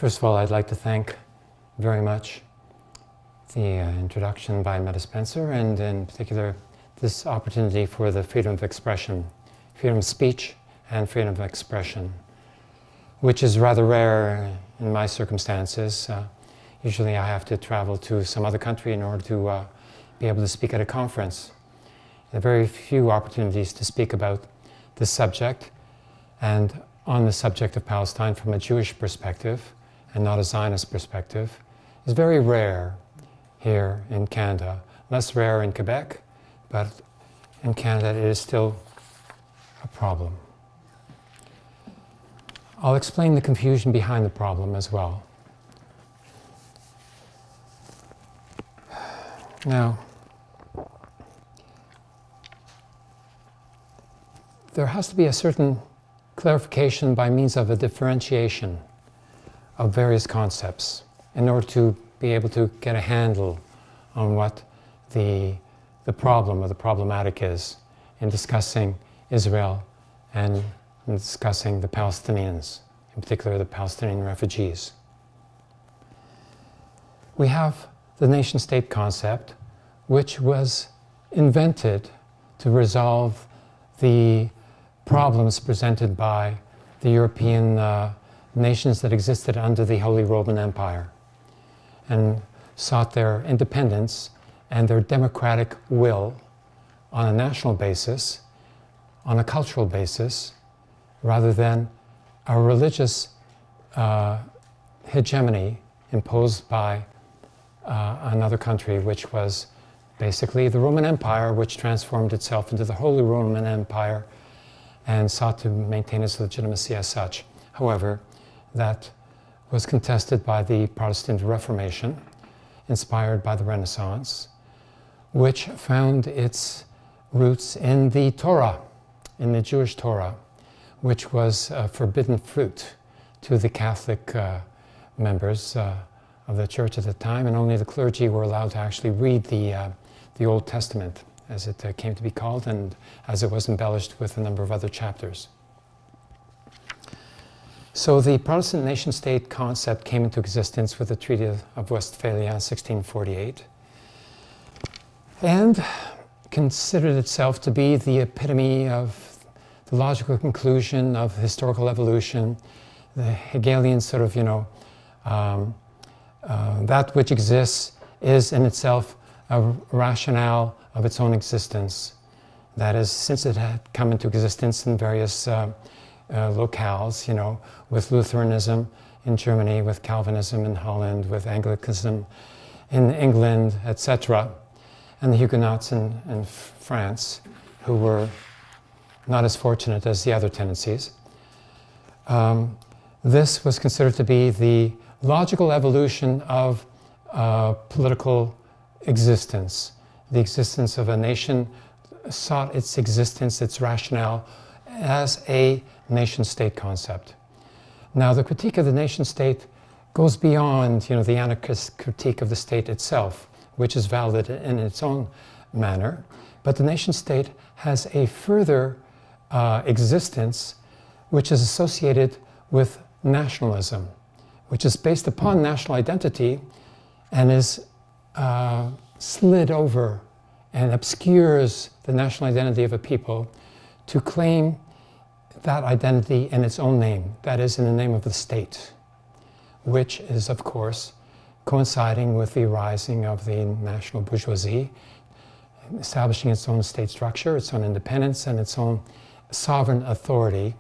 First of all, I'd like to thank very much the introduction by Meta Spencer, and in particular this opportunity for the freedom of expression, freedom of speech and freedom of expression, which is rather rare in my circumstances. Usually I have to travel to some other country in order to be able to speak at a conference. There are very few opportunities to speak about this subject, and on the subject of Palestine from a Jewish perspective and not a Zionist perspective is very rare here in Canada. Less rare in Quebec, but in Canada it is still a problem. I'll explain the confusion behind the problem as well. Now, there has to be a certain clarification by means of a differentiation of various concepts in order to be able to get a handle on what the problem or the problematic is in discussing Israel and in discussing the Palestinians, in particular the Palestinian refugees. We have the nation-state concept, which was invented to resolve the problems presented by the European nations that existed under the Holy Roman Empire and sought their independence and their democratic will on a national basis, on a cultural basis, rather than a religious hegemony imposed by another country, which was basically the Roman Empire, which transformed itself into the Holy Roman Empire and sought to maintain its legitimacy as such. However, that was contested by the Protestant Reformation, inspired by the Renaissance, which found its roots in the Torah, in the Jewish Torah, which was a forbidden fruit to the Catholic members of the church at the time, and only the clergy were allowed to actually read the Old Testament, as it came to be called, and as it was embellished with a number of other chapters. So the Protestant nation-state concept came into existence with the Treaty of Westphalia in 1648 and considered itself to be the epitome of the logical conclusion of historical evolution, the Hegelian sort of, that which exists is in itself a rationale of its own existence. That is, since it had come into existence in various locales, with Lutheranism in Germany, with Calvinism in Holland, with Anglicanism in England, etc., and the Huguenots in France, who were not as fortunate as the other tendencies. This was considered to be the logical evolution of political existence. The existence of a nation sought its existence, its rationale, as a nation-state concept. Now, the critique of the nation-state goes beyond, the anarchist critique of the state itself, which is valid in its own manner, but the nation-state has a further existence which is associated with nationalism, which is based upon national identity and is slid over and obscures the national identity of a people to claim that identity in its own name, that is, in the name of the state, which is, of course, coinciding with the rising of the national bourgeoisie, establishing its own state structure, its own independence, and its own sovereign authority,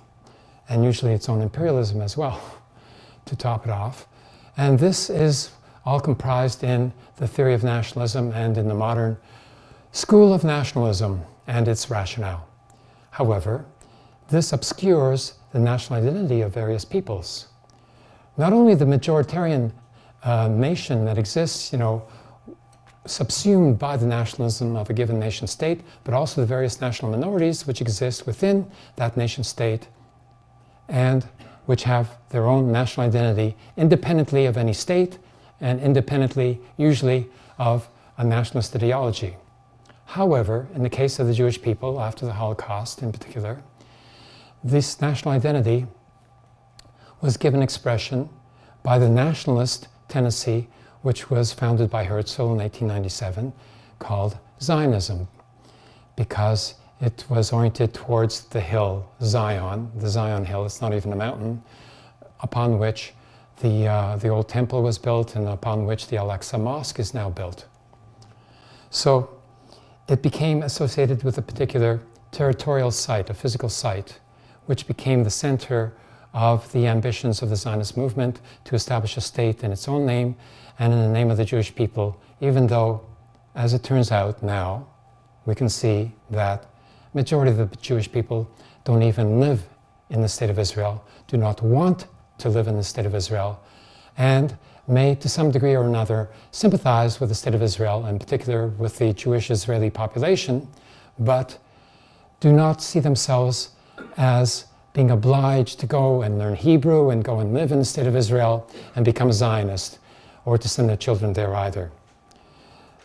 and usually its own imperialism as well, to top it off. And this is all comprised in the theory of nationalism and in the modern school of nationalism and its rationale. However, this obscures the national identity of various peoples. Not only the majoritarian nation that exists, subsumed by the nationalism of a given nation state, but also the various national minorities which exist within that nation state and which have their own national identity independently of any state and independently, usually, of a nationalist ideology. However, in the case of the Jewish people, after the Holocaust in particular, this national identity was given expression by the nationalist tendency which was founded by Herzl in 1897 called Zionism, because it was oriented towards the hill, Zion, the Zion hill. It's not even a mountain, upon which the old temple was built and upon which the Al-Aqsa Mosque is now built. So it became associated with a particular territorial site, a physical site, which became the center of the ambitions of the Zionist movement to establish a state in its own name and in the name of the Jewish people, even though, as it turns out now, we can see that majority of the Jewish people don't even live in the state of Israel, do not want to live in the state of Israel, and may, to some degree or another, sympathize with the state of Israel, in particular with the Jewish Israeli population, but do not see themselves as being obliged to go and learn Hebrew and go and live in the state of Israel and become a Zionist, or to send their children there either.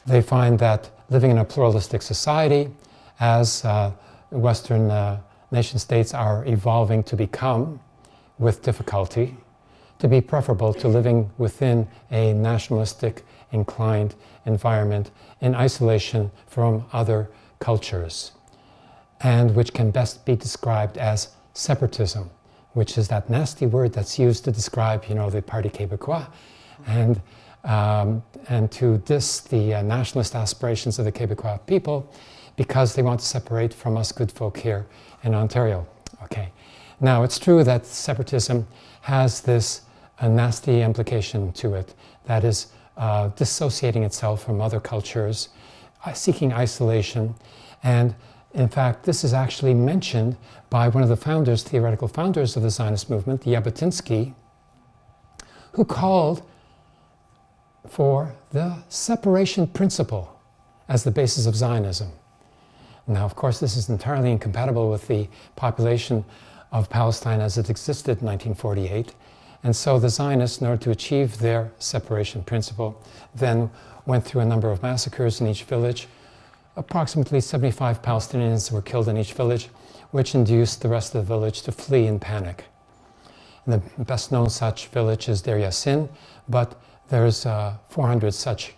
They find that living in a pluralistic society, as Western nation states are evolving to become with difficulty, to be preferable to living within a nationalistic inclined environment in isolation from other cultures, and which can best be described as separatism, which is that nasty word that's used to describe, the Parti Québécois, and to diss the nationalist aspirations of the Québécois people because they want to separate from us good folk here in Ontario. Okay. Now, it's true that separatism has this nasty implication to it, that is dissociating itself from other cultures, seeking isolation, and in fact, this is actually mentioned by one of the founders, theoretical founders of the Zionist movement, Jabotinsky, who called for the separation principle as the basis of Zionism. Now, of course, this is entirely incompatible with the population of Palestine as it existed in 1948. And so the Zionists, in order to achieve their separation principle, then went through a number of massacres in each village. Approximately 75 Palestinians were killed in each village, which induced the rest of the village to flee in panic. And the best known such village is Deir Yassin, but there's 400 such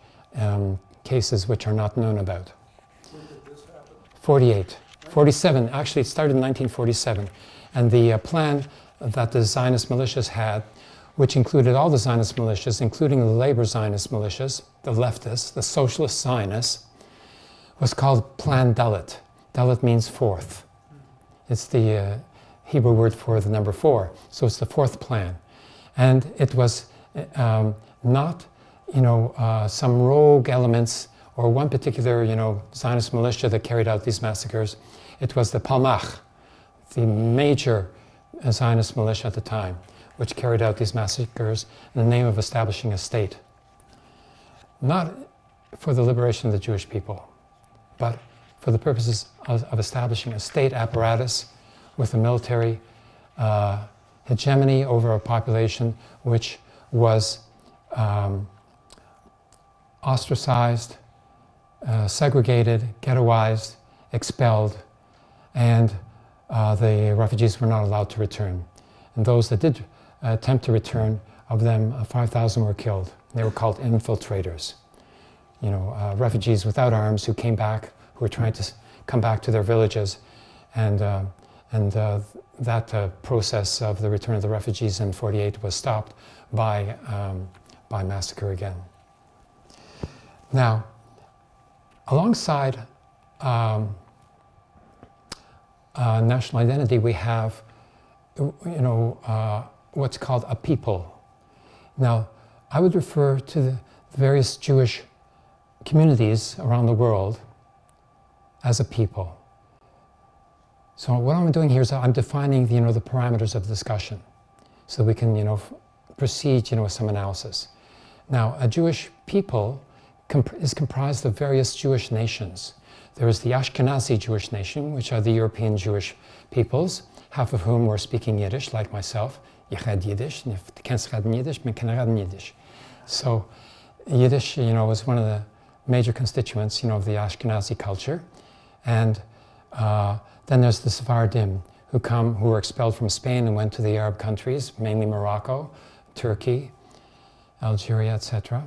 cases which are not known about. When did this happen? 48. 47, actually it started in 1947. And the plan that the Zionist militias had, which included all the Zionist militias, including the labor Zionist militias, the leftists, the socialist Zionists, was called Plan Dalet. Dalet means fourth. It's the Hebrew word for the number 4. So it's the fourth plan. And it was not, some rogue elements or one particular, Zionist militia that carried out these massacres. It was the Palmach, the major Zionist militia at the time, which carried out these massacres in the name of establishing a state. Not for the liberation of the Jewish people, but for the purposes of establishing a state apparatus with a military hegemony over a population which was ostracized, segregated, ghettoized, expelled, and the refugees were not allowed to return. And those that did attempt to return, of them 5,000 were killed. They were called infiltrators. Refugees without arms who came back, who were trying to come back to their villages, and that process of the return of the refugees in '48 was stopped by massacre again. Now, alongside national identity, we have, what's called a people. Now, I would refer to the various Jewish communities around the world as a people. So what I'm doing here is I'm defining, the parameters of the discussion, so we can, proceed, with some analysis. Now, a Jewish people is comprised of various Jewish nations. There is the Ashkenazi Jewish nation, which are the European Jewish peoples, half of whom were speaking Yiddish, like myself. Ich red Yiddish, and if you can't read Yiddish, man can read Yiddish. So Yiddish, was one of the major constituents, of the Ashkenazi culture. And then there's the Sephardim, who were expelled from Spain and went to the Arab countries, mainly Morocco, Turkey, Algeria, etc.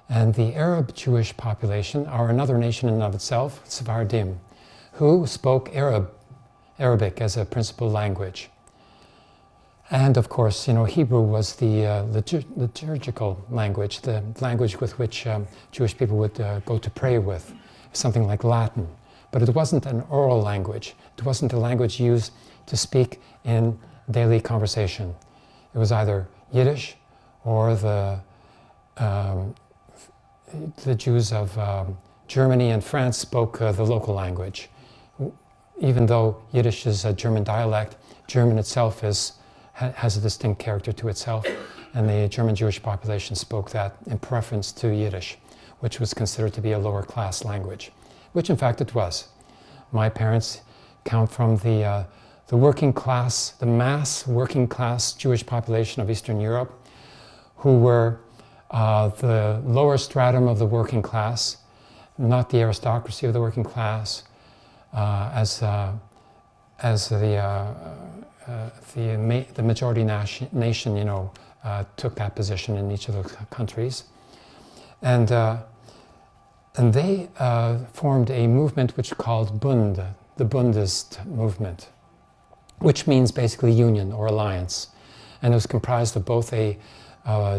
And the Arab Jewish population are another nation in and of itself, Sephardim, who spoke Arabic as a principal language. And of course, Hebrew was the liturgical language, the language with which Jewish people would go to pray with, something like Latin. But it wasn't an oral language. It wasn't a language used to speak in daily conversation. It was either Yiddish or the Jews of Germany and France spoke the local language. Even though Yiddish is a German dialect, German itself has a distinct character to itself, and the German Jewish population spoke that in preference to Yiddish, which was considered to be a lower class language, which in fact it was. My parents come from the working class, the mass working class Jewish population of Eastern Europe, who were the lower stratum of the working class, not the aristocracy of the working class, as the majority nation, took that position in each of those countries, and they formed a movement which called Bund, the Bundist movement, which means basically union or alliance, and it was comprised of both a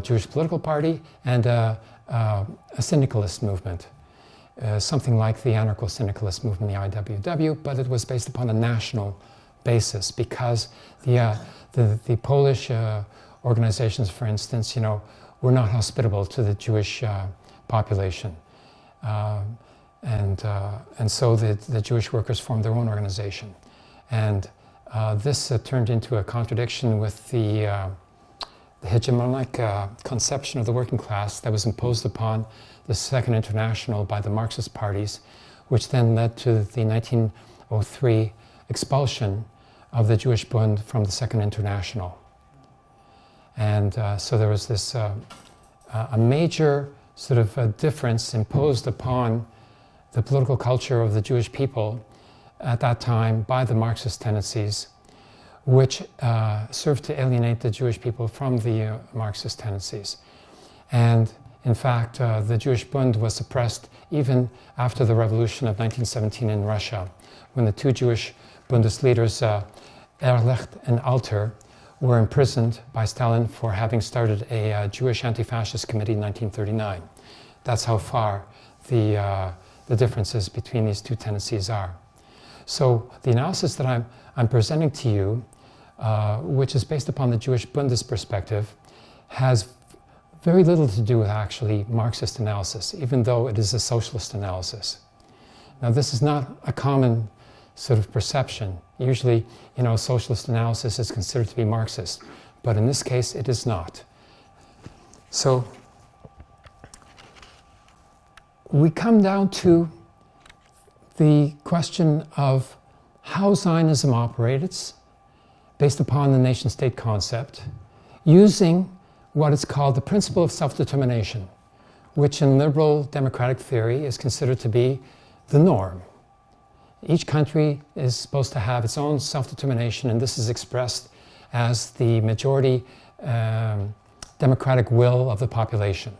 Jewish political party and a syndicalist movement, something like the anarcho-syndicalist movement, the IWW, but it was based upon a national basis because the Polish organizations, for instance, were not hospitable to the Jewish population, and so the Jewish workers formed their own organization, and this turned into a contradiction with the hegemonic conception of the working class that was imposed upon the Second International by the Marxist parties, which then led to the 1903 expulsion of the Jewish Bund from the Second International. And so there was this a major sort of a difference imposed upon the political culture of the Jewish people at that time by the Marxist tendencies, which served to alienate the Jewish people from the Marxist tendencies. And in fact, the Jewish Bund was suppressed even after the revolution of 1917 in Russia, when the two Jewish Bundist leaders, Ehrlich and Alter, were imprisoned by Stalin for having started a Jewish anti-fascist committee in 1939. That's how far the differences between these two tendencies are. So the analysis that I'm presenting to you, which is based upon the Jewish Bundist perspective, has very little to do with actually Marxist analysis, even though it is a socialist analysis. Now, this is not a common sort of perception. Usually, socialist analysis is considered to be Marxist, but in this case, it is not. So, we come down to the question of how Zionism operates based upon the nation-state concept, using what is called the principle of self-determination, which in liberal democratic theory is considered to be the norm. Each country is supposed to have its own self-determination, and this is expressed as the majority democratic will of the population.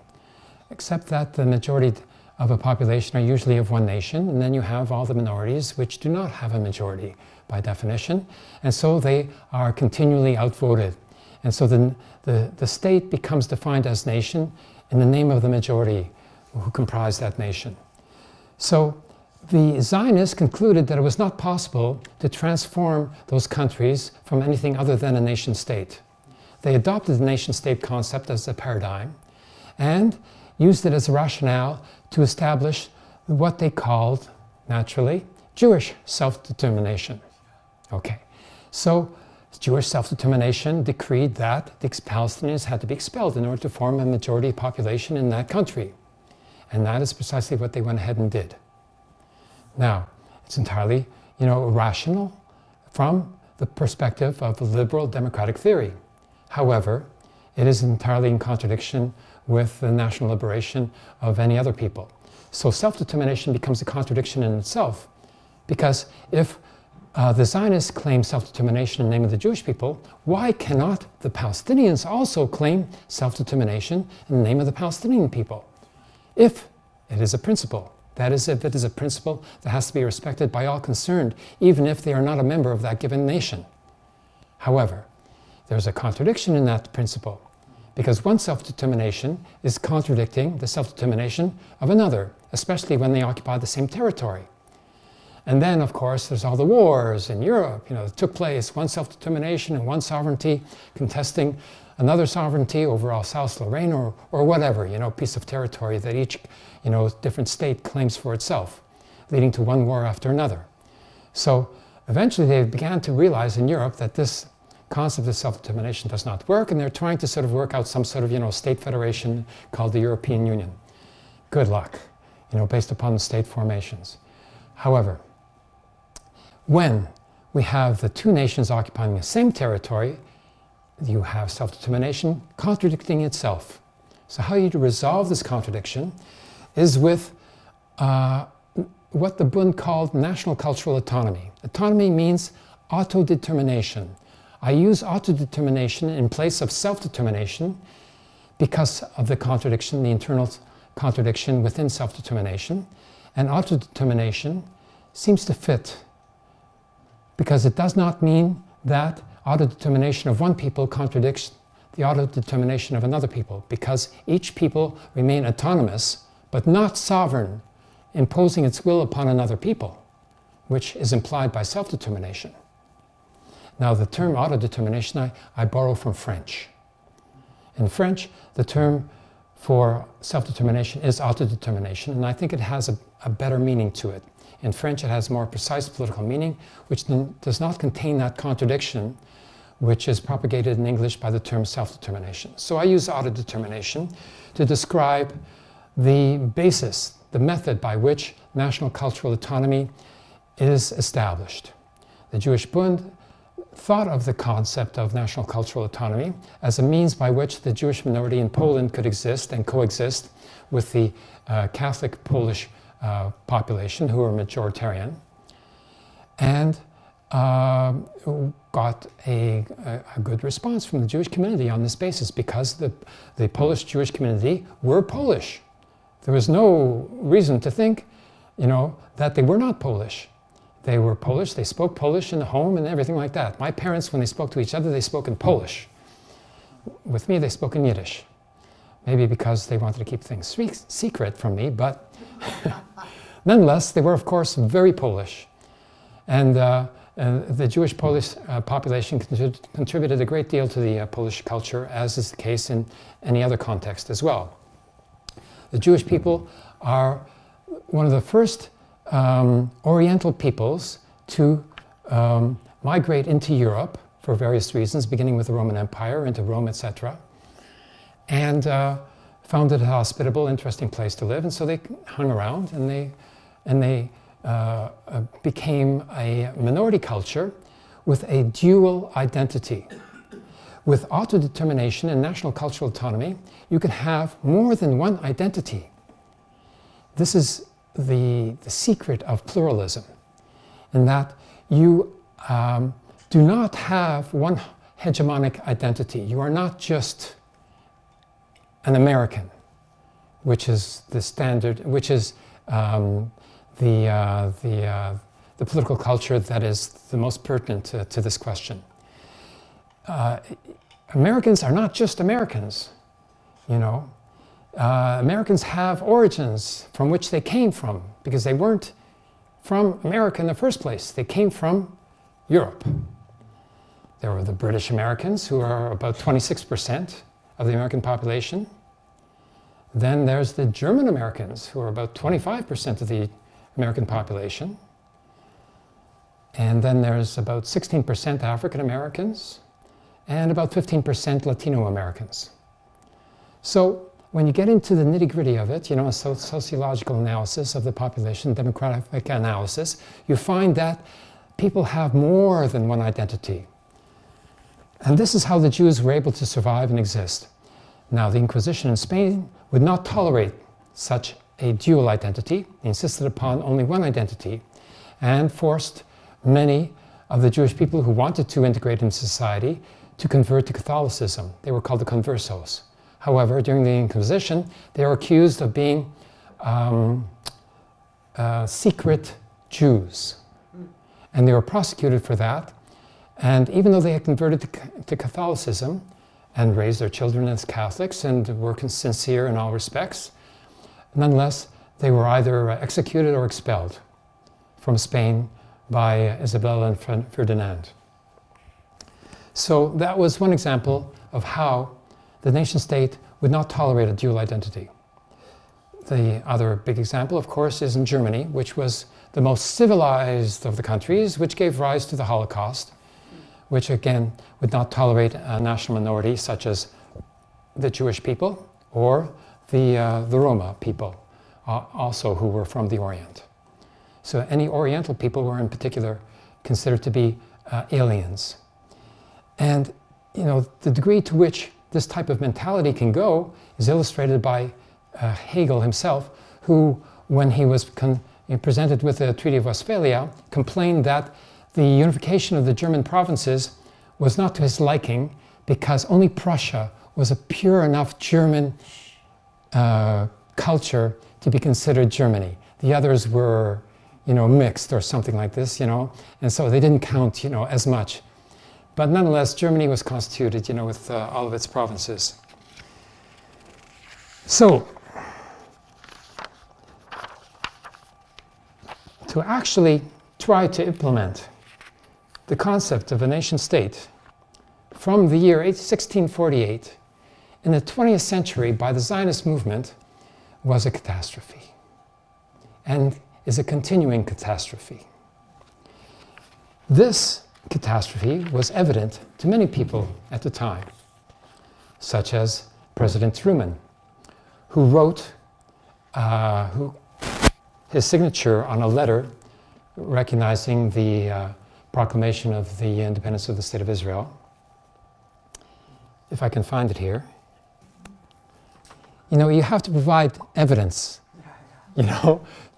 Except that the majority of a population are usually of one nation, and then you have all the minorities which do not have a majority by definition, and so they are continually outvoted. And so the state becomes defined as nation in the name of the majority who comprise that nation. So the Zionists concluded that it was not possible to transform those countries from anything other than a nation state. They adopted the nation state concept as a paradigm and used it as a rationale to establish what they called, naturally, Jewish self-determination. Okay, so Jewish self-determination decreed that the Palestinians had to be expelled in order to form a majority population in that country. And that is precisely what they went ahead and did. Now, it's entirely, rational from the perspective of liberal democratic theory. However, it is entirely in contradiction with the national liberation of any other people. So self-determination becomes a contradiction in itself, because if the Zionists claim self-determination in the name of the Jewish people, why cannot the Palestinians also claim self-determination in the name of the Palestinian people? If it is a principle, that is, if it is a principle that has to be respected by all concerned, even if they are not a member of that given nation. However, there's a contradiction in that principle, because one self-determination is contradicting the self-determination of another, especially when they occupy the same territory. And then, of course, there's all the wars in Europe, that took place, one self-determination and one sovereignty contesting another sovereignty over Alsace-Lorraine or whatever, piece of territory that each, different state claims for itself, leading to one war after another. So eventually they began to realize in Europe that this concept of self-determination does not work, and they're trying to sort of work out some sort of, state federation called the European Union. Good luck, based upon the state formations. However, when we have the two nations occupying the same territory, you have self-determination contradicting itself. So how you resolve this contradiction is with what the Bund called national cultural autonomy. Autonomy means autodetermination. I use autodetermination in place of self-determination because of the contradiction, the internal contradiction within self-determination. And autodetermination seems to fit, because it does not mean that autodetermination of one people contradicts the autodetermination of another people, because each people remain autonomous but not sovereign, imposing its will upon another people, which is implied by self-determination. Now, the term autodetermination I borrow from French. In French, the term for self-determination is autodetermination, and I think it has a better meaning to it. In French, it has more precise political meaning, which does not contain that contradiction which is propagated in English by the term self-determination. So I use autodetermination to describe the basis, the method by which national cultural autonomy is established. The Jewish Bund thought of the concept of national cultural autonomy as a means by which the Jewish minority in Poland could exist and coexist with the Catholic Polish population, who were majoritarian, and got a good response from the Jewish community on this basis, because the Polish Jewish community were Polish. There was no reason to think, that they were not Polish. They were Polish, they spoke Polish in the home and everything like that. My parents, when they spoke to each other, they spoke in Polish. With me, they spoke in Yiddish. Maybe because they wanted to keep things secret from me, but nonetheless, they were, of course, very Polish. And the Jewish Polish population contributed a great deal to the Polish culture, as is the case in any other context as well. The Jewish people are one of the first Oriental peoples to migrate into Europe for various reasons, beginning with the Roman Empire, into Rome, etc., and found it a hospitable, interesting place to live, and so they hung around, and they became a minority culture with a dual identity. With autodetermination and national cultural autonomy, you can have more than one identity. This is the secret of pluralism, in that you do not have one hegemonic identity. You are not just an American, which is the standard, which is the political culture that is the most pertinent to this question. Americans are not just Americans, Americans have origins from which they came from, because they weren't from America in the first place. They came from Europe. There were the British Americans, who are about 26% of the American population. Then there's the German Americans, who are about 25% of the American population. And then there's about 16% African Americans and about 15% Latino Americans. So when you get into the nitty-gritty of it, a sociological analysis of the population, demographic analysis, you find that people have more than one identity. And this is how the Jews were able to survive and exist. Now, the Inquisition in Spain would not tolerate such a dual identity. They insisted upon only one identity and forced many of the Jewish people who wanted to integrate into society to convert to Catholicism. They were called the conversos. However, during the Inquisition, they were accused of being secret Jews. And they were prosecuted for that. And even though they had converted to Catholicism and raised their children as Catholics and were sincere in all respects, nonetheless, they were either executed or expelled from Spain by Isabella and Ferdinand. So that was one example of how the nation-state would not tolerate a dual identity. The other big example, of course, is in Germany, which was the most civilized of the countries, which gave rise to the Holocaust, which again would not tolerate a national minority such as the Jewish people or the Roma people, also who were from the Orient. So any Oriental people were in particular considered to be aliens. And the degree to which this type of mentality can go is illustrated by Hegel himself, who, when he was presented with the Treaty of Westphalia, complained that the unification of the German provinces was not to his liking because only Prussia was a pure enough German culture to be considered Germany. The others were, mixed or something like this, and so they didn't count, as much. But nonetheless, Germany was constituted, with all of its provinces. So, to actually try to implement the concept of a nation-state from the year 1648 in the 20th century by the Zionist movement was a catastrophe, and is a continuing catastrophe. This catastrophe was evident to many people at the time, such as President Truman, who wrote his signature on a letter recognizing the proclamation of the independence of the State of Israel. If I can find it here. You have to provide evidence,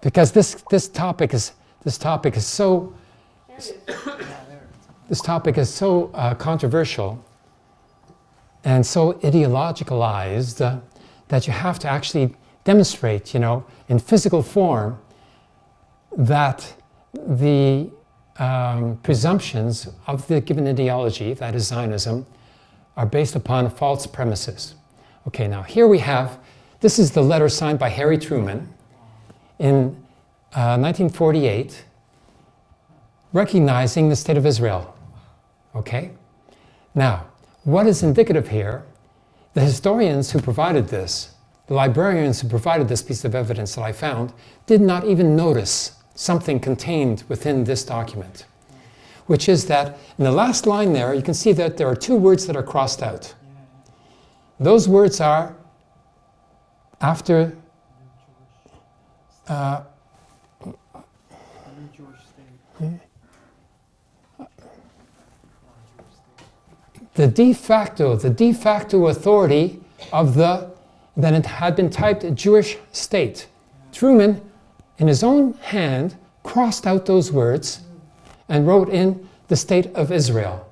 because this topic is so controversial and so ideologicalized that you have to actually demonstrate, in physical form, that the presumptions of the given ideology, that is Zionism, are based upon false premises. Okay, now here we have, this is the letter signed by Harry Truman in 1948, recognizing the State of Israel. Okay? Now, what is indicative here, the historians who provided this, the librarians who provided this piece of evidence that I found, did not even notice something contained within this document, which is that in the last line there, you can see that there are two words that are crossed out. Those words are after the de facto authority of then it had been typed Jewish state. Truman, in his own hand, crossed out those words and wrote in the State of Israel,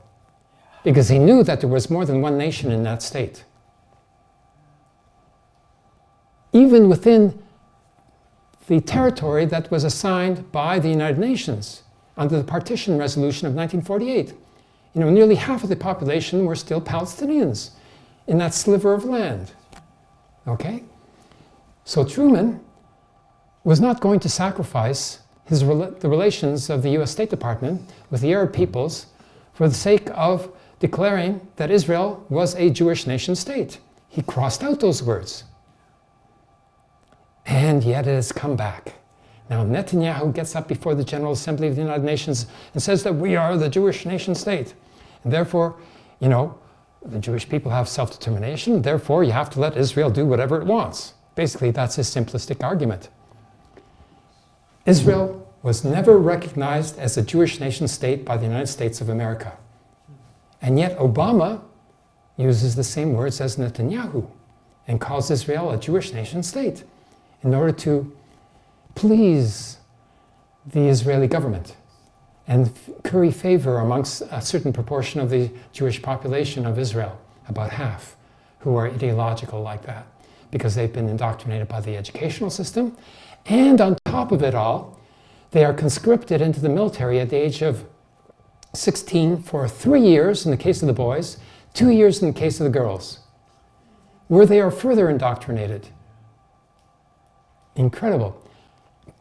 because he knew that there was more than one nation in that state. Even within the territory that was assigned by the United Nations under the Partition Resolution of 1948. Nearly half of the population were still Palestinians in that sliver of land. Okay? So Truman was not going to sacrifice the relations of the US State Department with the Arab peoples for the sake of declaring that Israel was a Jewish nation state. He crossed out those words. And yet it has come back. Now Netanyahu gets up before the General Assembly of the United Nations and says that we are the Jewish nation state. And therefore, the Jewish people have self-determination, therefore you have to let Israel do whatever it wants. Basically, that's his simplistic argument. Israel was never recognized as a Jewish nation state by the United States of America. And yet Obama uses the same words as Netanyahu and calls Israel a Jewish nation state in order to please the Israeli government and curry favor amongst a certain proportion of the Jewish population of Israel, about half, who are ideological like that, because they've been indoctrinated by the educational system. And on top of it all, they are conscripted into the military at the age of 16 for 3 years in the case of the boys, 2 years in the case of the girls, where they are further indoctrinated. Incredible.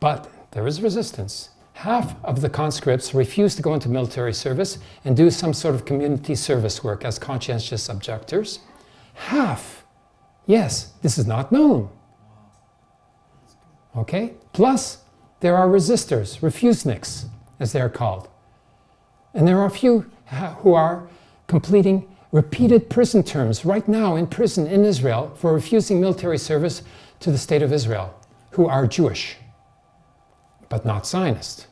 But there is resistance. Half of the conscripts refuse to go into military service and do some sort of community service work as conscientious objectors. Half, yes, this is not known. Okay? Plus, there are resistors, refuseniks, as they are called. And there are a few who are completing repeated prison terms right now in prison in Israel for refusing military service to the state of Israel, who are Jewish, but not Zionist.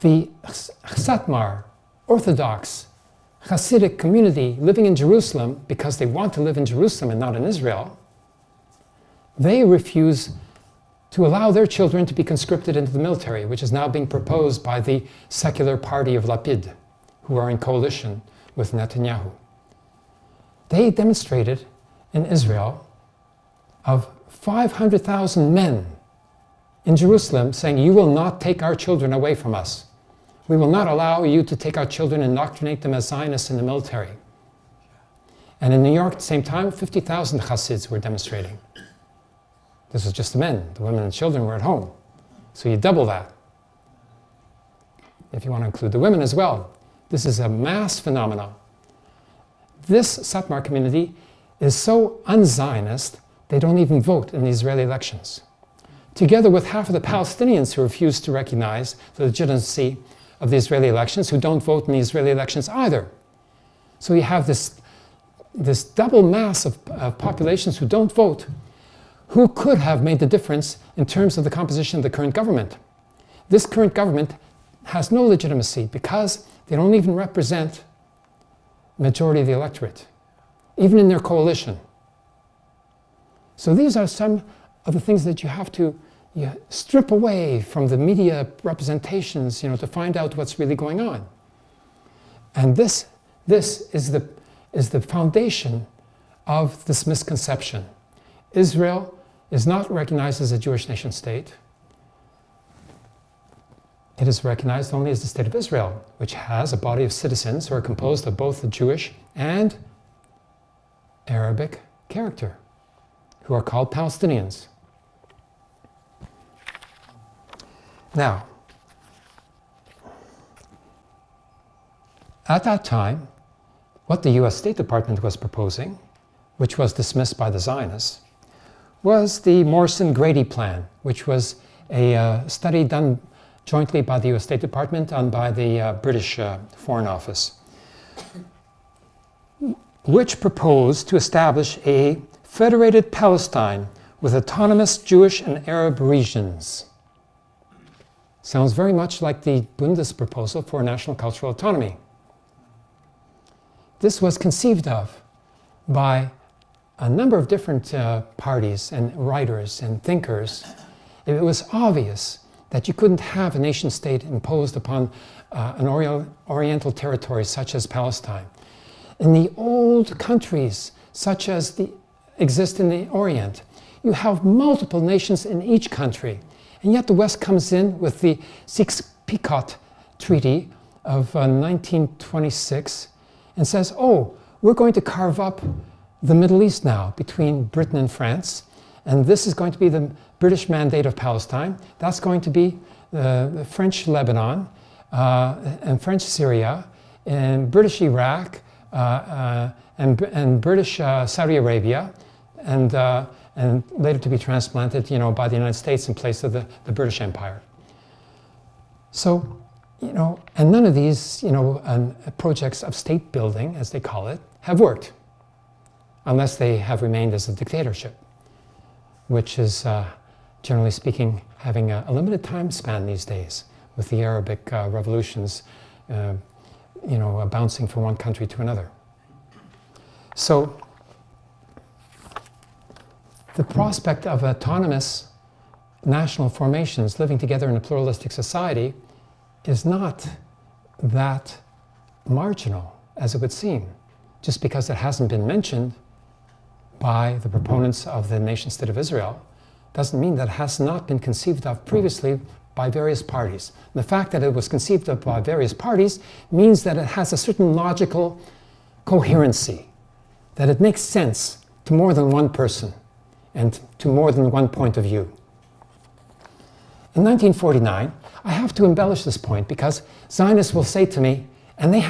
The Satmar, Orthodox, Hasidic community living in Jerusalem, because they want to live in Jerusalem and not in Israel, they refuse to allow their children to be conscripted into the military, which is now being proposed by the secular party of Lapid, who are in coalition with Netanyahu. They demonstrated in Israel of 500,000 men in Jerusalem saying, "You will not take our children away from us. We will not allow you to take our children and indoctrinate them as Zionists in the military." And in New York at the same time, 50,000 Hasids were demonstrating. This was just the men. The women and children were at home. So you double that, if you want to include the women as well. This is a mass phenomenon. This Satmar community is so un-Zionist, they don't even vote in the Israeli elections. Together with half of the Palestinians who refuse to recognize the legitimacy of the Israeli elections, who don't vote in the Israeli elections either. So you have this double mass of populations who don't vote, who could have made the difference in terms of the composition of the current government. This current government has no legitimacy because they don't even represent the majority of the electorate, even in their coalition. So these are some of the things that you have to strip away from the media representations, to find out what's really going on. And this is the foundation of this misconception. Israel is not recognized as a Jewish nation state. It is recognized only as the state of Israel, which has a body of citizens who are composed of both the Jewish and Arabic character, who are called Palestinians. Now, at that time, what the US State Department was proposing, which was dismissed by the Zionists, was the Morrison-Grady Plan, which was a study done jointly by the US State Department and by the British Foreign Office, which proposed to establish a federated Palestine with autonomous Jewish and Arab regions. Sounds very much like the Bundist proposal for national cultural autonomy. This was conceived of by a number of different parties and writers and thinkers. It was obvious that you couldn't have a nation state imposed upon an oriental territory such as Palestine. In the old countries, such as exist in the Orient, you have multiple nations in each country. And yet the West comes in with the Sykes-Picot Treaty of 1926 and says, "Oh, we're going to carve up the Middle East now between Britain and France, and this is going to be the British Mandate of Palestine. That's going to be the French Lebanon and French Syria and British Iraq and British Saudi Arabia, and later to be transplanted, by the United States in place of the British Empire." So, and none of these, projects of state building, as they call it, have worked, unless they have remained as a dictatorship, which is, generally speaking, having a limited time span these days, with the Arabic revolutions, bouncing from one country to another. So, the prospect of autonomous national formations living together in a pluralistic society is not that marginal as it would seem. Just because it hasn't been mentioned by the proponents of the nation-state of Israel doesn't mean that it has not been conceived of previously by various parties. The fact that it was conceived of by various parties means that it has a certain logical coherency, that it makes sense to more than one person and to more than one point of view. In 1949, I have to embellish this point because Zionists will say to me, and they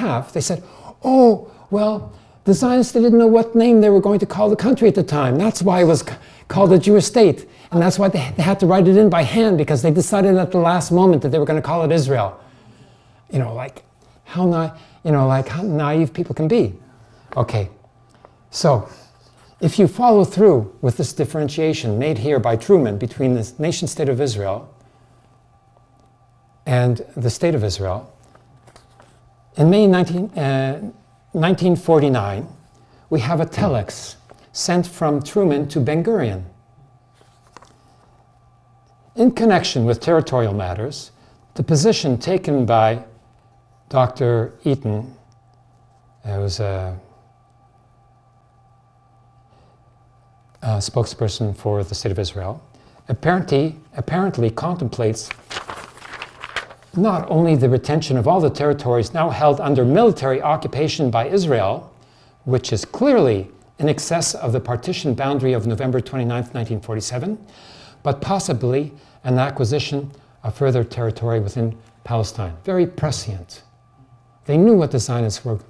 said, oh, well, the Zionists, they didn't know what name they were going to call the country at the time. That's why it was called a Jewish state. And that's why they had to write it in by hand, because they decided at the last moment that they were going to call it Israel. Like how naive people can be. Okay, so if you follow through with this differentiation made here by Truman between the nation-state of Israel and the State of Israel, in May 1949, we have a telex sent from Truman to Ben-Gurion. In connection with territorial matters, the position taken by Dr. Eaton, who was a spokesperson for the State of Israel, apparently contemplates not only the retention of all the territories now held under military occupation by Israel, which is clearly in excess of the partition boundary of November 29, 1947, but possibly an acquisition of further territory within Palestine. Very prescient. They knew what the Zionists were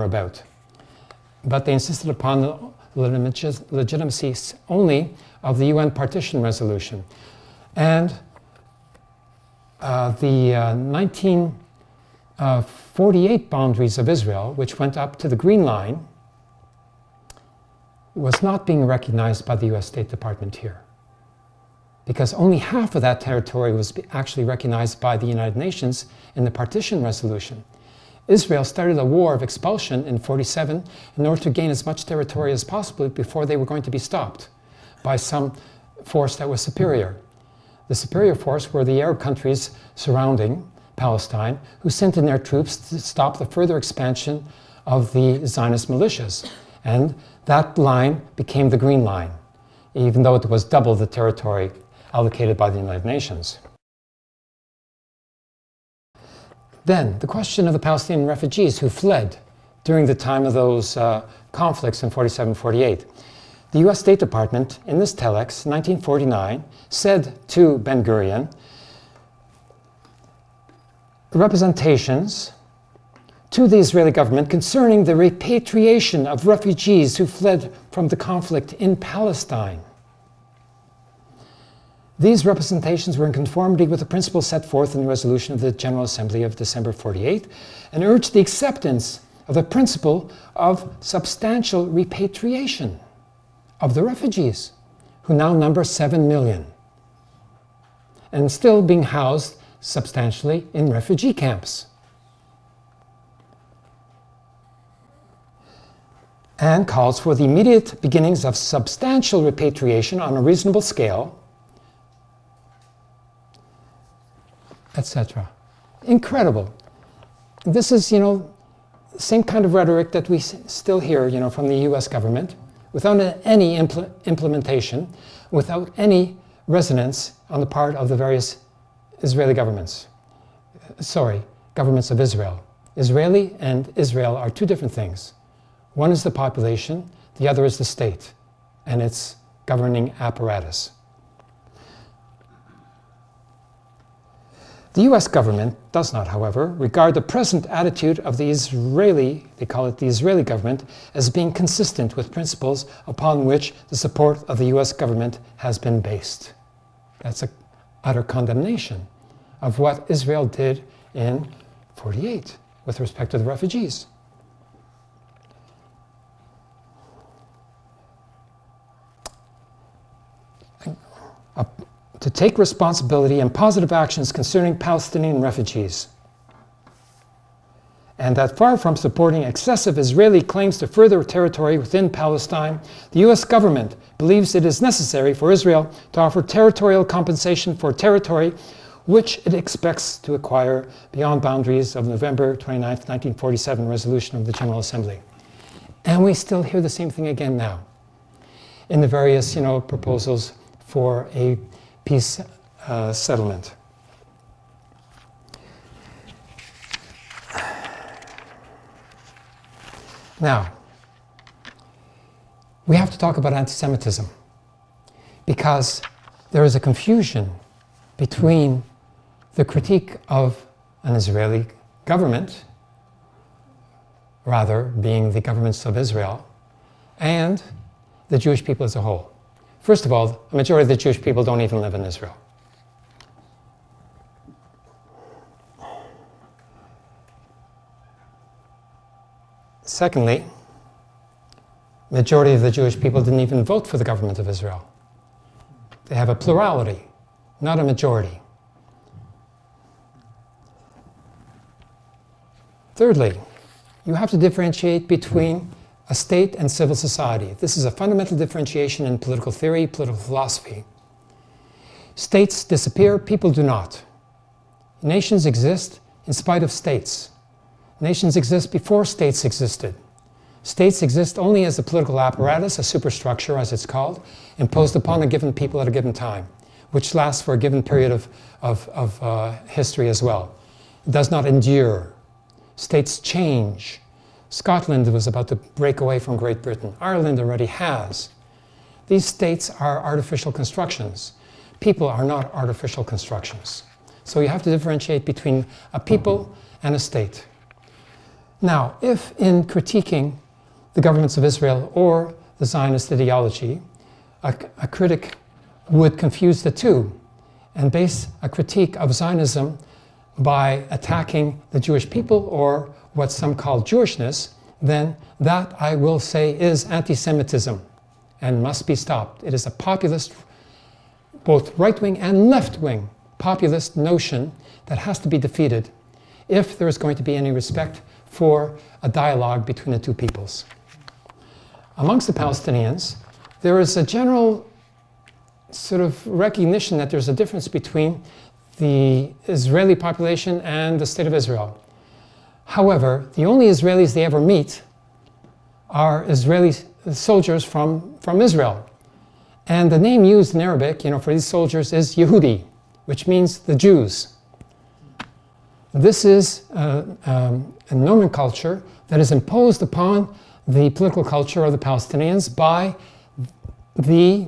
about, but they insisted upon the legitimacy only of the UN partition resolution. And the 1948 boundaries of Israel, which went up to the Green Line, was not being recognized by the US State Department here, because only half of that territory was actually recognized by the United Nations in the partition resolution. Israel started a war of expulsion in 1947 in order to gain as much territory as possible before they were going to be stopped by some force that was superior. The superior force were the Arab countries surrounding Palestine, who sent in their troops to stop the further expansion of the Zionist militias. And that line became the Green Line, even though it was double the territory allocated by the United Nations. Then, the question of the Palestinian refugees who fled during the time of those conflicts in 1947-1948. The US State Department, in this telex, 1949, said to Ben-Gurion, representations to the Israeli government concerning the repatriation of refugees who fled from the conflict in Palestine. These representations were in conformity with the principles set forth in the resolution of the General Assembly of December 48 and urged the acceptance of the principle of substantial repatriation of the refugees, who now number 7 million, and still being housed substantially in refugee camps. And calls for the immediate beginnings of substantial repatriation on a reasonable scale, etc. Incredible. This is, the same kind of rhetoric that we still hear, from the US government, without any implementation, without any resonance on the part of the various Israeli governments. Governments of Israel. Israeli and Israel are two different things. One is the population, the other is the state and its governing apparatus. The US government does not, however, regard the present attitude of the Israeli, they call it the Israeli government, as being consistent with principles upon which the support of the US government has been based. That's an utter condemnation of what Israel did in 1948 with respect to the refugees. To take responsibility and positive actions concerning Palestinian refugees. And that far from supporting excessive Israeli claims to further territory within Palestine, the US government believes it is necessary for Israel to offer territorial compensation for territory which it expects to acquire beyond boundaries of November 29th, 1947 resolution of the General Assembly. And we still hear the same thing again now in the various, proposals for a peace settlement. Now, we have to talk about anti-Semitism because there is a confusion between the critique of an Israeli government, rather being the governments of Israel, and the Jewish people as a whole. First of all, a majority of the Jewish people don't even live in Israel. Secondly, majority of the Jewish people didn't even vote for the government of Israel. They have a plurality, not a majority. Thirdly, you have to differentiate between a state and civil society. This is a fundamental differentiation in political theory, political philosophy. States disappear, people do not. Nations exist in spite of states. Nations exist before states existed. States exist only as a political apparatus, a superstructure as it's called, imposed upon a given people at a given time, which lasts for a given period of history as well. It does not endure. States change. Scotland was about to break away from Great Britain. Ireland already has. These states are artificial constructions. People are not artificial constructions. So you have to differentiate between a people and a state. Now, if in critiquing the governments of Israel or the Zionist ideology, a critic would confuse the two and base a critique of Zionism by attacking the Jewish people or what some call Jewishness, then that, I will say, is anti-Semitism and must be stopped. It is a populist, both right-wing and left-wing populist notion that has to be defeated if there is going to be any respect for a dialogue between the two peoples. Amongst the Palestinians, there is a general sort of recognition that there's a difference between the Israeli population and the State of Israel. However, the only Israelis they ever meet are Israeli soldiers from Israel. And the name used in Arabic, for these soldiers is Yehudi, which means the Jews. This is a nomenclature that is imposed upon the political culture of the Palestinians by the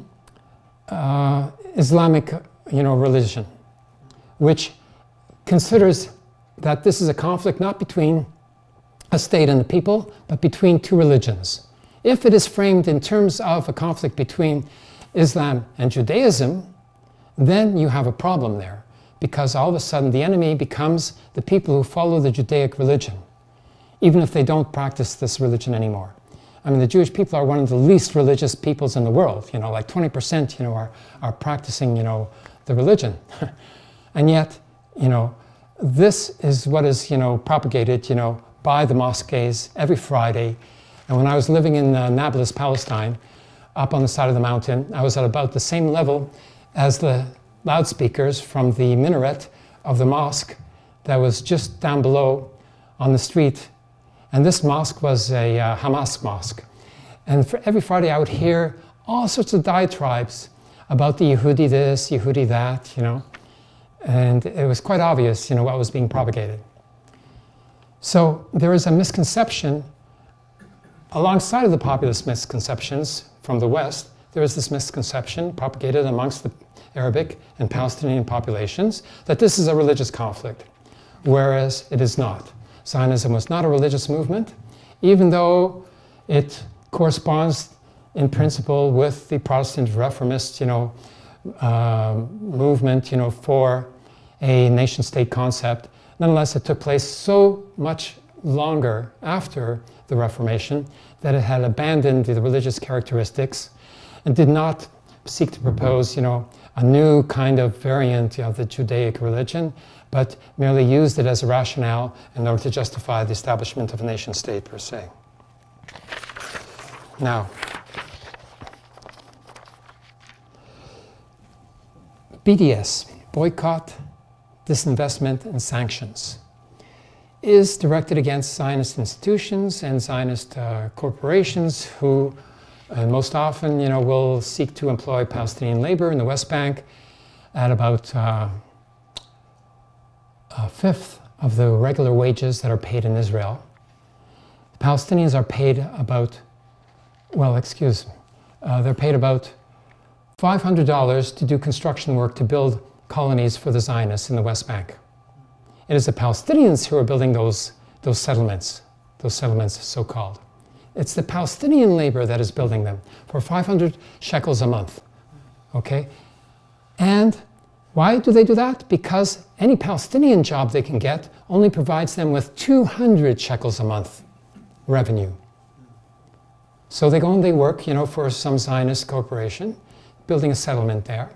Islamic, religion, which considers that this is a conflict not between a state and the people, but between two religions. If it is framed in terms of a conflict between Islam and Judaism, then you have a problem there, because all of a sudden the enemy becomes the people who follow the Judaic religion, even if they don't practice this religion anymore. I mean, the Jewish people are one of the least religious peoples in the world. Like 20%, are practicing, the religion. And yet, this is what is, propagated, by the mosques every Friday. And when I was living in Nablus, Palestine, up on the side of the mountain, I was at about the same level as the loudspeakers from the minaret of the mosque that was just down below on the street. And this mosque was a Hamas mosque. And for every Friday I would hear all sorts of diatribes about the Yehudi this, Yehudi that, And it was quite obvious, what was being propagated. So there is a misconception, alongside of the populist misconceptions from the West, there is this misconception propagated amongst the Arabic and Palestinian populations that this is a religious conflict, whereas it is not. Zionism was not a religious movement, even though it corresponds in principle with the Protestant Reformist, movement, for a nation-state concept. Nonetheless, it took place so much longer after the Reformation that it had abandoned the religious characteristics and did not seek to propose, a new kind of variant of the Judaic religion, but merely used it as a rationale in order to justify the establishment of a nation-state per se. Now, BDS, boycott, disinvestment and sanctions is directed against Zionist institutions and Zionist corporations who most often, will seek to employ Palestinian labor in the West Bank at about a fifth of the regular wages that are paid in Israel. The Palestinians are paid about, they're paid about $500 to do construction work to build colonies for the Zionists in the West Bank. It is the Palestinians who are building those settlements so-called. It's the Palestinian labor that is building them for 500 shekels a month, okay? And why do they do that? Because any Palestinian job they can get only provides them with 200 shekels a month revenue. So they go and they work, for some Zionist corporation, building a settlement there,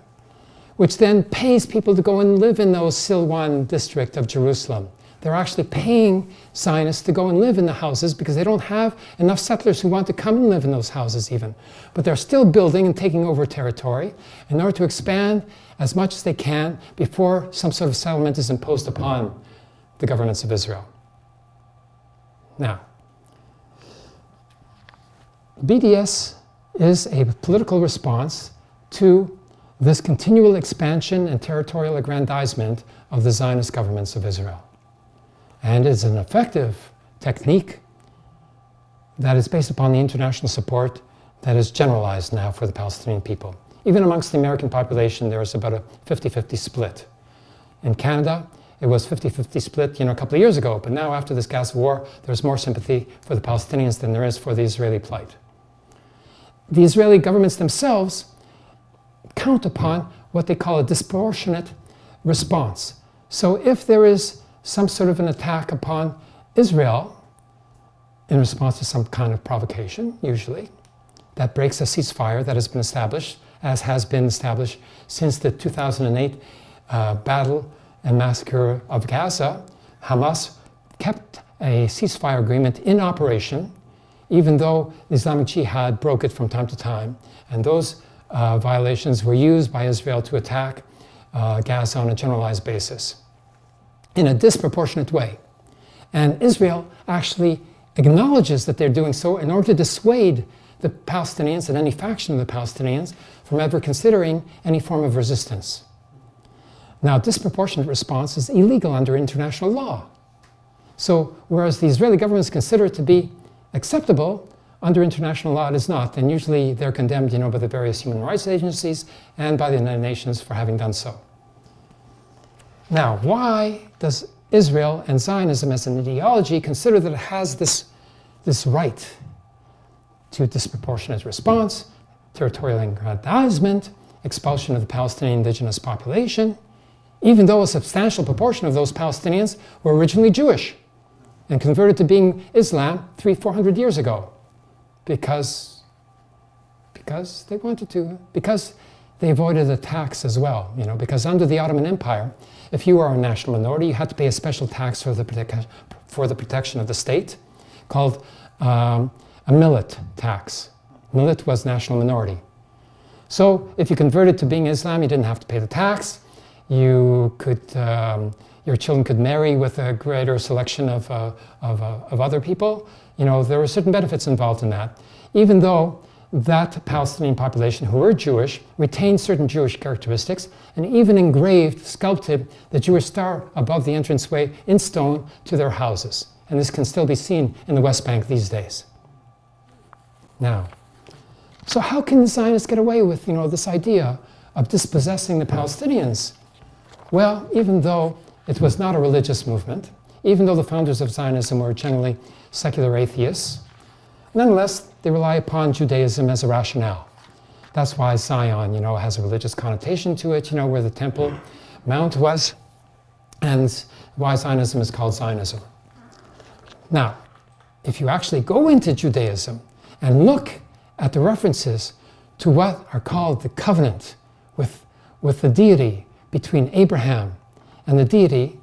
which then pays people to go and live in those Silwan district of Jerusalem. They're actually paying Zionists to go and live in the houses because they don't have enough settlers who want to come and live in those houses even. But they're still building and taking over territory in order to expand as much as they can before some sort of settlement is imposed upon the governments of Israel. Now, BDS is a political response to this continual expansion and territorial aggrandizement of the Zionist governments of Israel. And it's an effective technique that is based upon the international support that is generalized now for the Palestinian people. Even amongst the American population, there is about a 50-50 split. In Canada, it was 50-50 split, a couple of years ago, but now after this Gaza war, there's more sympathy for the Palestinians than there is for the Israeli plight. The Israeli governments themselves count upon what they call a disproportionate response. So if there is some sort of an attack upon Israel in response to some kind of provocation, usually, that breaks a ceasefire that has been established, as has been established since the 2008 battle and massacre of Gaza. Hamas kept a ceasefire agreement in operation, even though the Islamic Jihad broke it from time to time. And those violations were used by Israel to attack Gaza on a generalized basis in a disproportionate way. And Israel actually acknowledges that they're doing so in order to dissuade the Palestinians and any faction of the Palestinians from ever considering any form of resistance. Now, disproportionate response is illegal under international law. So, whereas the Israeli governments consider it to be acceptable, under international law it is not, and usually they're condemned, by the various human rights agencies and by the United Nations for having done so. Now, why does Israel and Zionism as an ideology consider that it has this right to disproportionate response, territorial aggrandizement, expulsion of the Palestinian indigenous population, even though a substantial proportion of those Palestinians were originally Jewish and converted to being Islam 300-400 years ago because they wanted to, because they avoided attacks as well, because under the Ottoman Empire, if you were a national minority, you had to pay a special tax for the protection of the state called a millet tax. Millet was national minority. So if you converted to being Islam, you didn't have to pay the tax. You could, your children could marry with a greater selection of other people. There were certain benefits involved in that. Even though that Palestinian population who were Jewish retained certain Jewish characteristics and even engraved, sculpted the Jewish star above the entranceway in stone to their houses. And this can still be seen in the West Bank these days. Now, so how can the Zionists get away with, this idea of dispossessing the Palestinians? Well, even though it was not a religious movement, even though the founders of Zionism were generally secular atheists, nonetheless, they rely upon Judaism as a rationale. That's why Zion, has a religious connotation to it, where the Temple Mount was, and why Zionism is called Zionism. Now, if you actually go into Judaism and look at the references to what are called the covenant with the deity between Abraham and the deity,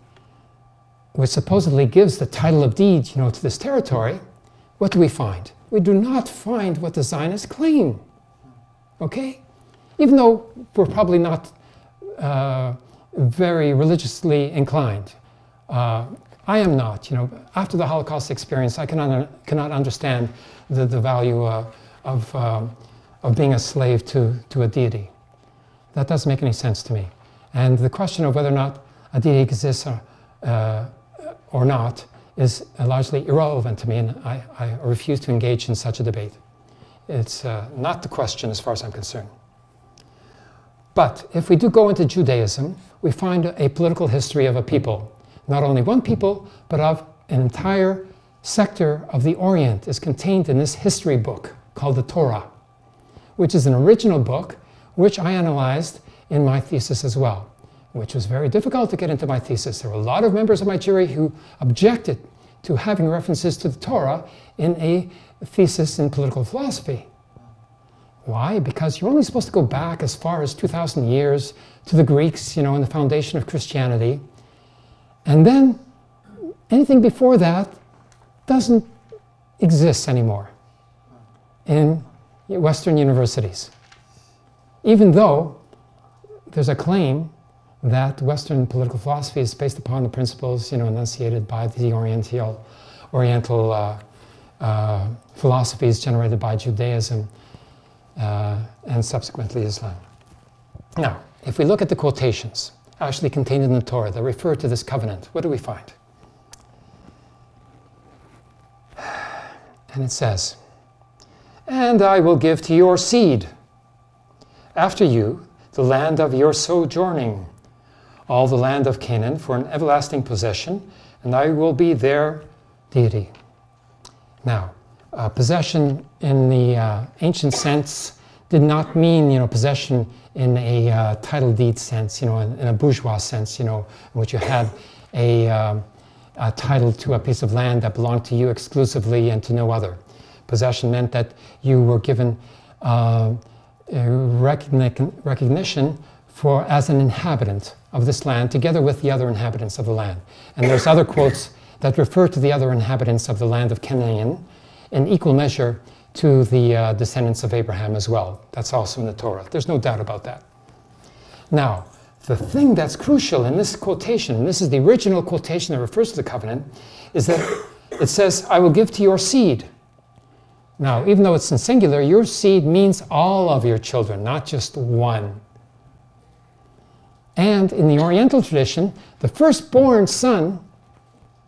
which supposedly gives the title of deed, to this territory, what do we find? We do not find what the Zionists claim, okay? Even though we're probably not very religiously inclined. I am not. After the Holocaust experience, I cannot understand the value of being a slave to a deity. That doesn't make any sense to me. And the question of whether or not a deity exists or not is largely irrelevant to me, and I refuse to engage in such a debate. It's not the question as far as I'm concerned. But if we do go into Judaism, we find a political history of a people. Not only one people, but of an entire sector of the Orient is contained in this history book called the Torah, which is an original book which I analyzed in my thesis as well, which was very difficult to get into my thesis. There were a lot of members of my jury who objected to having references to the Torah in a thesis in political philosophy. Why? Because you're only supposed to go back as far as 2,000 years to the Greeks, and the foundation of Christianity. And then anything before that doesn't exist anymore in Western universities. Even though there's a claim that Western political philosophy is based upon the principles, enunciated by the Oriental philosophies generated by Judaism and subsequently Islam. Now, if we look at the quotations actually contained in the Torah that refer to this covenant, what do we find? And it says, "And I will give to your seed after you the land of your sojourning, all the land of Canaan for an everlasting possession, and I will be their deity." Now, possession in the ancient sense did not mean, possession in a title deed sense, in a bourgeois sense, in which you had a title to a piece of land that belonged to you exclusively and to no other. Possession meant that you were given recognition as an inhabitant of this land, together with the other inhabitants of the land. And there's other quotes that refer to the other inhabitants of the land of Canaan in equal measure to the descendants of Abraham as well. That's also in the Torah. There's no doubt about that. Now, the thing that's crucial in this quotation, and this is the original quotation that refers to the covenant, is that it says, "I will give to your seed." Now, even though it's in singular, your seed means all of your children, not just one. And in the Oriental tradition, the firstborn son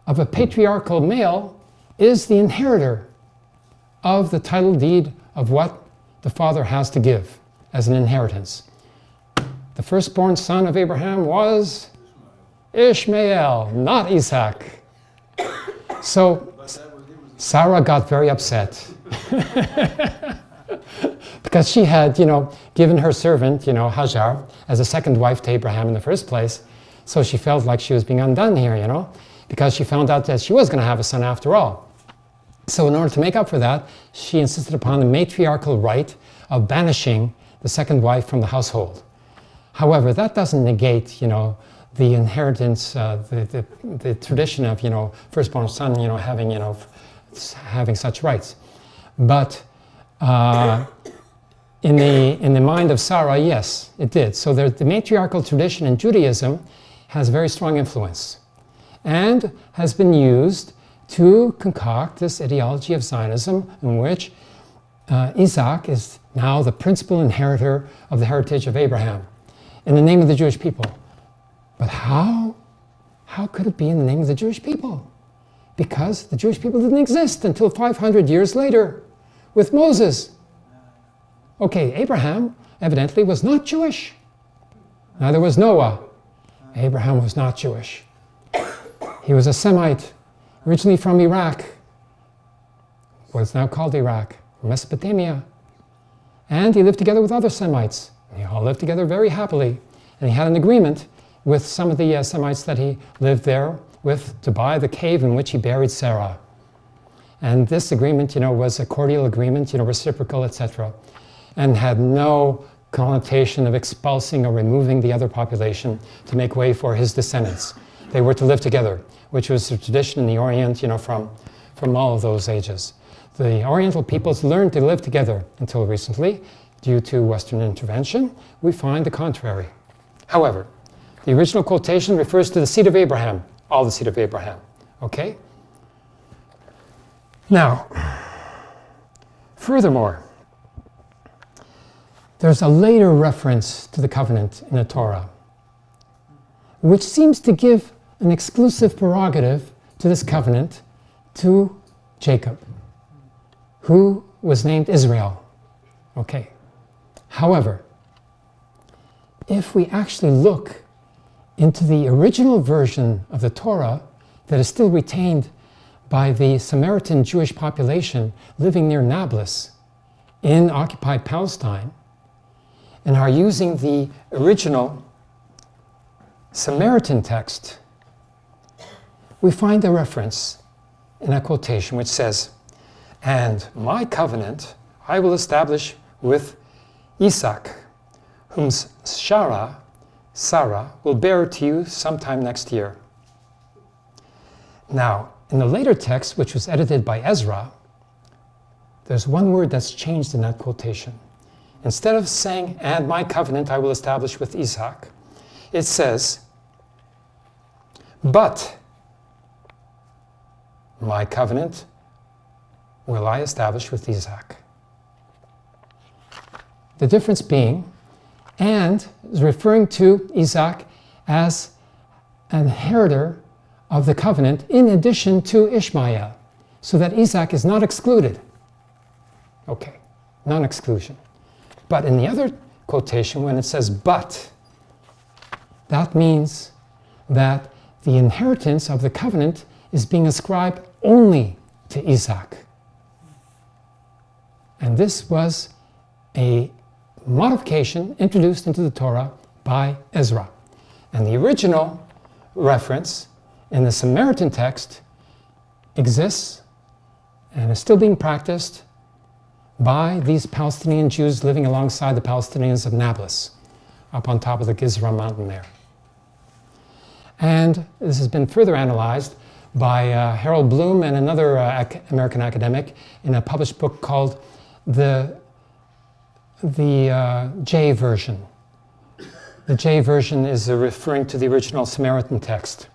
of a patriarchal male is the inheritor of the title deed of what the father has to give as an inheritance. The firstborn son of Abraham was Ishmael, not Isaac. So Sarah got very upset because she had, given her servant, Hajar, as a second wife to Abraham in the first place. So she felt like she was being undone here, because she found out that she was going to have a son after all. So in order to make up for that, she insisted upon the matriarchal right of banishing the second wife from the household. However, that doesn't negate, the inheritance, the tradition of, firstborn son, having such rights. But in the mind of Sarah, yes, it did. So the matriarchal tradition in Judaism has very strong influence and has been used to concoct this ideology of Zionism in which Isaac is now the principal inheritor of the heritage of Abraham in the name of the Jewish people. But how could it be in the name of the Jewish people? Because the Jewish people didn't exist until 500 years later with Moses. Okay, Abraham evidently was not Jewish. Neither was Noah. Abraham was not Jewish. He was a Semite, originally from Iraq, what's now called Iraq, Mesopotamia. And he lived together with other Semites. They all lived together very happily. And he had an agreement with some of the Semites that he lived there with to buy the cave in which he buried Sarah. And this agreement, was a cordial agreement, reciprocal, etc., and had no connotation of expulsing or removing the other population to make way for his descendants. They were to live together, which was a tradition in the Orient, from all of those ages. The Oriental peoples learned to live together until recently. Due to Western intervention, we find the contrary. However, The original quotation refers to the seed of Abraham, all the seed of Abraham. Okay? Now, furthermore, there's a later reference to the covenant in the Torah, which seems to give an exclusive prerogative to this covenant to Jacob, who was named Israel. Okay. However, if we actually look into the original version of the Torah that is still retained by the Samaritan Jewish population living near Nablus in occupied Palestine, and are using the original Samaritan text, we find a reference in a quotation which says, "And my covenant I will establish with Isaac, whom Sarah will bear to you sometime next year." Now, in the later text, which was edited by Ezra, there's one word that's changed in that quotation. Instead of saying, "And my covenant I will establish with Isaac," it says, "But my covenant will I establish with Isaac." The difference being, and is referring to Isaac as an inheritor of the covenant in addition to Ishmael, so that Isaac is not excluded. Okay, non-exclusion. But in the other quotation, when it says "but," that means that the inheritance of the covenant is being ascribed only to Isaac. And this was a modification introduced into the Torah by Ezra. And the original reference in the Samaritan text exists and is still being practiced by these Palestinian Jews living alongside the Palestinians of Nablus, up on top of the Gizra mountain there. And this has been further analyzed by Harold Bloom and another American academic in a published book called the J version. The J version is referring to the original Samaritan text.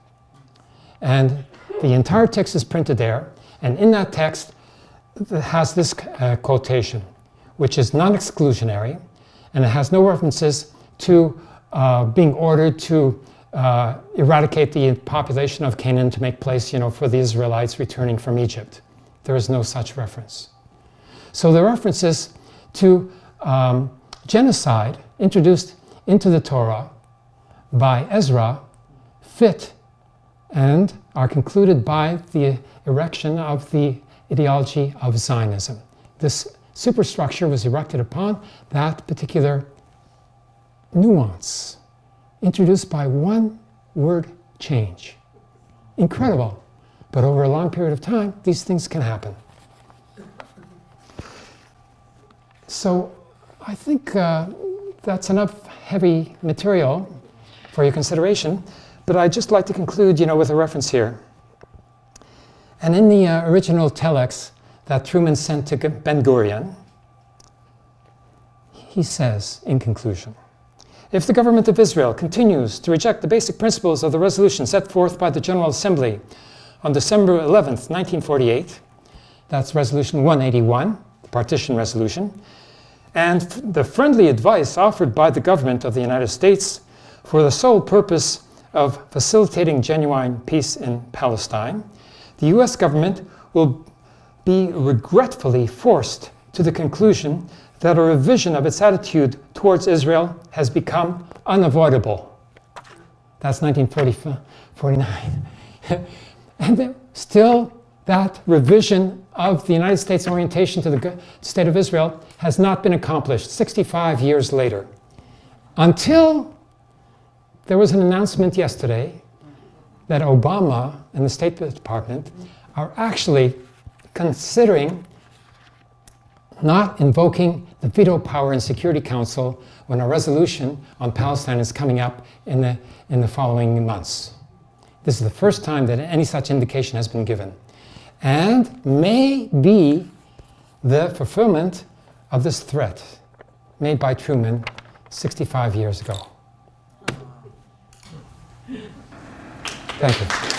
And the entire text is printed there, and in that text it has this quotation, which is non-exclusionary, and it has no references to being ordered to eradicate the population of Canaan to make place, for the Israelites returning from Egypt. There is no such reference. So the references to genocide introduced into the Torah by Ezra fit and are concluded by the erection of the ideology of Zionism. This superstructure was erected upon that particular nuance, introduced by one word change. Incredible, but over a long period of time, these things can happen. So I think that's enough heavy material for your consideration, but I'd just like to conclude, with a reference here. And in the original telex that Truman sent to Ben-Gurion, he says, in conclusion, "If the government of Israel continues to reject the basic principles of the resolution set forth by the General Assembly on December 11th, 1948, that's Resolution 181, the partition resolution, and the friendly advice offered by the government of the United States for the sole purpose of facilitating genuine peace in Palestine, the U.S. government will be regretfully forced to the conclusion that a revision of its attitude towards Israel has become unavoidable." That's 1949. And then still, that revision of the United States orientation to the state of Israel has not been accomplished 65 years later. Until there was an announcement yesterday that Obama and the State Department are actually considering not invoking the veto power in Security Council when a resolution on Palestine is coming up in the following months. This is the first time that any such indication has been given, and may be the fulfillment of this threat made by Truman 65 years ago. Thank you.